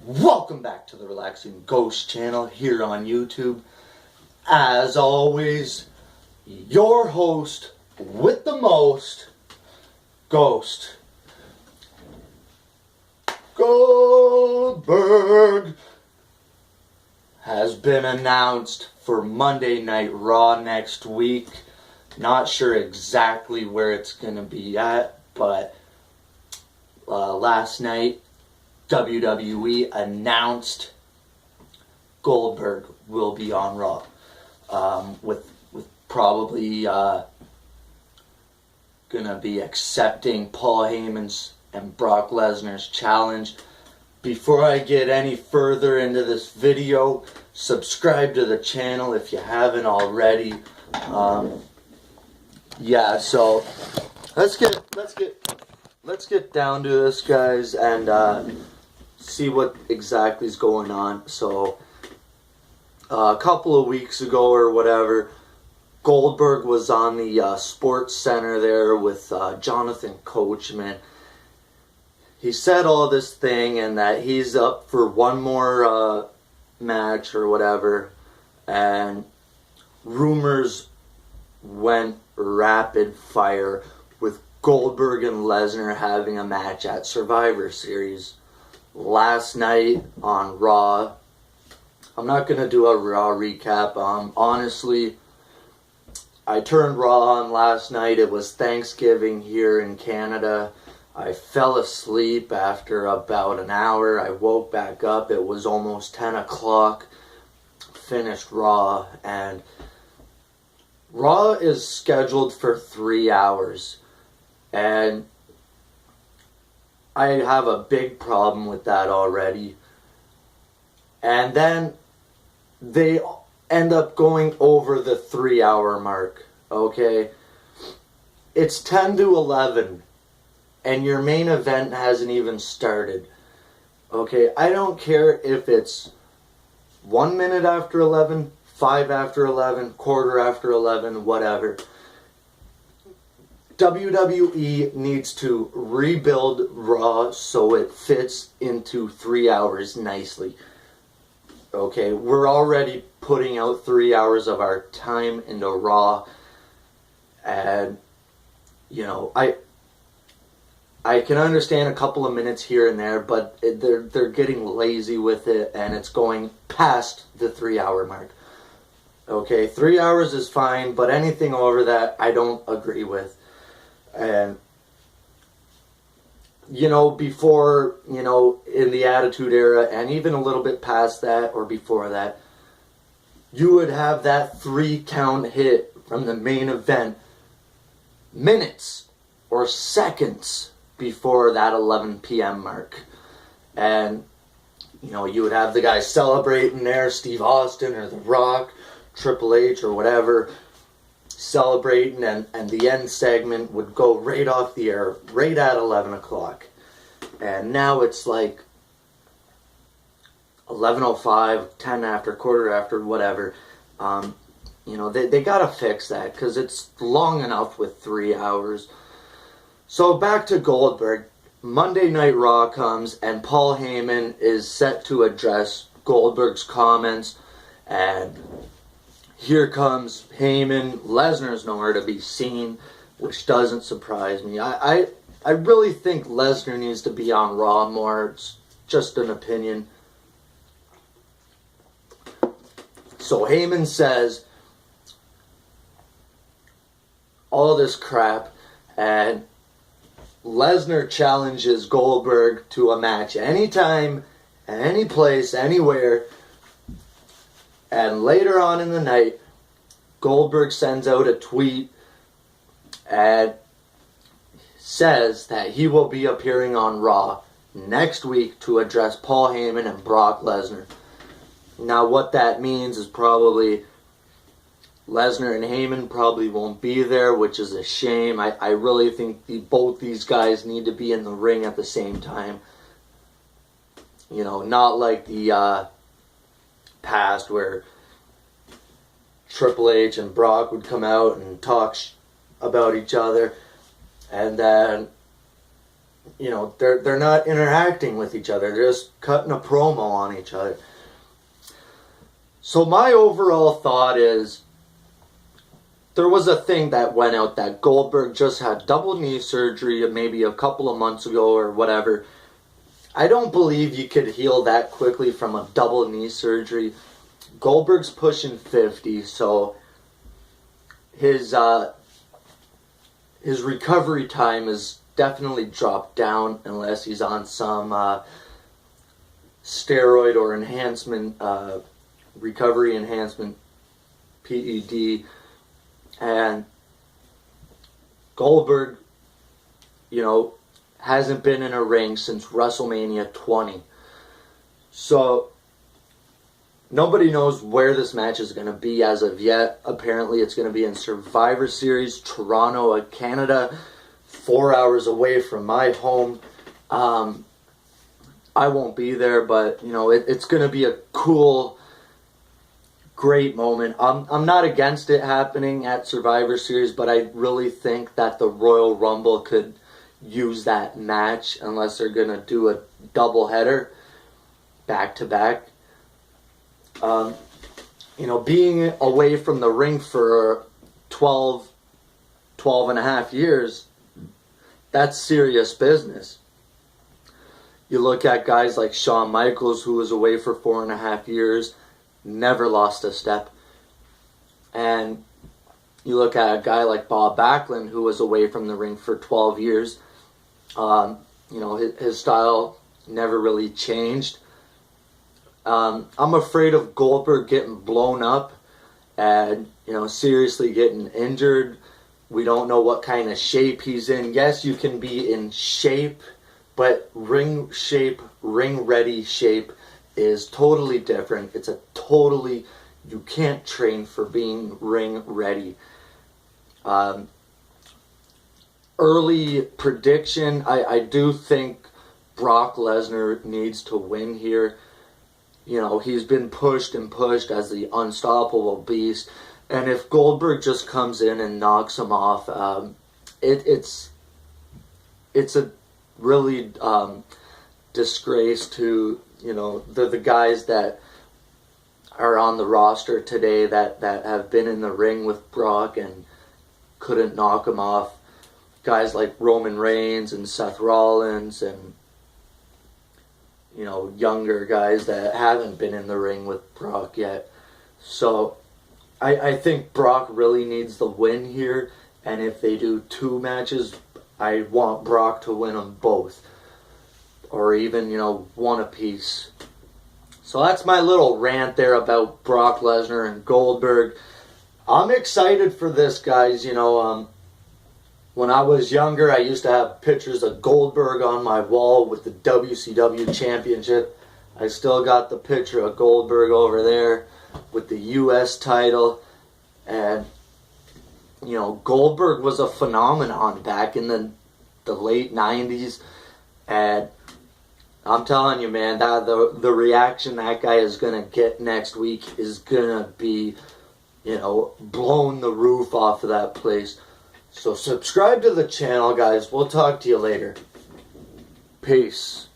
Welcome back to the Relaxing Ghost channel here on YouTube. As always, your host with the most, Ghost. Goldberg has been announced for Monday Night Raw next week. Not sure exactly where it's going to be at, but last night WWE announced Goldberg will be on Raw, with probably gonna be accepting Paul Heyman's and Brock Lesnar's challenge. Before I get any further into this video, subscribe to the channel if you haven't already. Yeah, so let's get down to this, guys, and see what exactly is going on. So, a couple of weeks ago or whatever, Goldberg was on the Sports Center there with Jonathan Coachman. He said all this thing and that he's up for one more match or whatever, and rumors went rapid fire with Goldberg and Lesnar having a match at Survivor Series last night on Raw. I'm not going to do a Raw recap. Honestly, I turned Raw on last night. It was Thanksgiving here in Canada. I fell asleep after about an hour. I woke back up. It was almost 10 o'clock. Finished Raw, and Raw is scheduled for 3 hours. And I have a big problem with that already. And then they end up going over the 3 hour mark. Okay? It's 10 to 11. And your main event hasn't even started. Okay? I don't care if it's 1 minute after 11, 5 after 11, quarter after 11, whatever. WWE needs to rebuild Raw so it fits into 3 hours nicely. Okay, we're already putting out 3 hours of our time into Raw, and you know, I can understand a couple of minutes here and there, but they're getting lazy with it, and it's going past the 3 hour mark. Okay, 3 hours is fine, but anything over that I don't agree with. And, you know, before, you know, in the Attitude Era, and even a little bit past that or before that, you would have that 3 count hit from the main event minutes or seconds before that 11 p.m. mark. And, you know, you would have the guys celebrating there, Steve Austin or The Rock, Triple H or whatever, celebrating, and the end segment would go right off the air, right at 11 o'clock. And now it's like 11:05, 10 after, quarter after, whatever. You know, they gotta fix that, because it's long enough with 3 hours. So back to Goldberg. Monday Night Raw comes, and Paul Heyman is set to address Goldberg's comments, and here comes Heyman. Lesnar's nowhere to be seen, which doesn't surprise me. I really think Lesnar needs to be on Raw more. It's just an opinion. So Heyman says all this crap, and Lesnar challenges Goldberg to a match anytime, any place, anywhere. And later on in the night, Goldberg sends out a tweet and says that he will be appearing on Raw next week to address Paul Heyman and Brock Lesnar. Now, what that means is probably Lesnar and Heyman probably won't be there, which is a shame. I really think both these guys need to be in the ring at the same time. You know, not like the past where Triple H and Brock would come out and talk about each other, and then you know, they're not interacting with each other. They're just cutting a promo on each other. So my overall thought is, there was a thing that went out that Goldberg just had double knee surgery maybe a couple of months ago or whatever. I don't believe you could heal that quickly from a double knee surgery. Goldberg's pushing 50, so his recovery time is definitely dropped down unless he's on some steroid or enhancement, recovery enhancement, PED. And Goldberg, you know, hasn't been in a ring since WrestleMania 20. So nobody knows where this match is going to be as of yet. Apparently it's going to be in Survivor Series, Toronto, Canada, 4 hours away from my home. I won't be there, but, you know, it's going to be a cool, great moment. I'm not against it happening at Survivor Series, but I really think that the Royal Rumble could use that match unless they're going to do a doubleheader back-to-back. You know, being away from the ring for 12 and a half years, that's serious business. You look at guys like Shawn Michaels, who was away for 4.5 years, never lost a step. And you look at a guy like Bob Backlund, who was away from the ring for 12 years. You know, his style never really changed. I'm afraid of Goldberg getting blown up and, you know, seriously getting injured. We don't know what kind of shape he's in. Yes, you can be in shape, but ring shape, ring ready shape is totally different. It's a totally, you can't train for being ring ready. Early prediction, I do think Brock Lesnar needs to win here. You know, he's been pushed and pushed as the unstoppable beast. And if Goldberg just comes in and knocks him off, it's a really disgrace to, you know, the guys that are on the roster today that have been in the ring with Brock and couldn't knock him off. Guys like Roman Reigns and Seth Rollins and, you know, younger guys that haven't been in the ring with Brock yet. So I think Brock really needs the win here. And if they do 2 matches, I want Brock to win them both. Or even, you know, 1 apiece. So that's my little rant there about Brock Lesnar and Goldberg. I'm excited for this, guys. You know, when I was younger, I used to have pictures of Goldberg on my wall with the WCW Championship. I still got the picture of Goldberg over there with the U.S. title. And, you know, Goldberg was a phenomenon back in the late 90s. And I'm telling you, man, that the reaction that guy is going to get next week is going to be, you know, blowing the roof off of that place. So subscribe to the channel, guys. We'll talk to you later. Peace.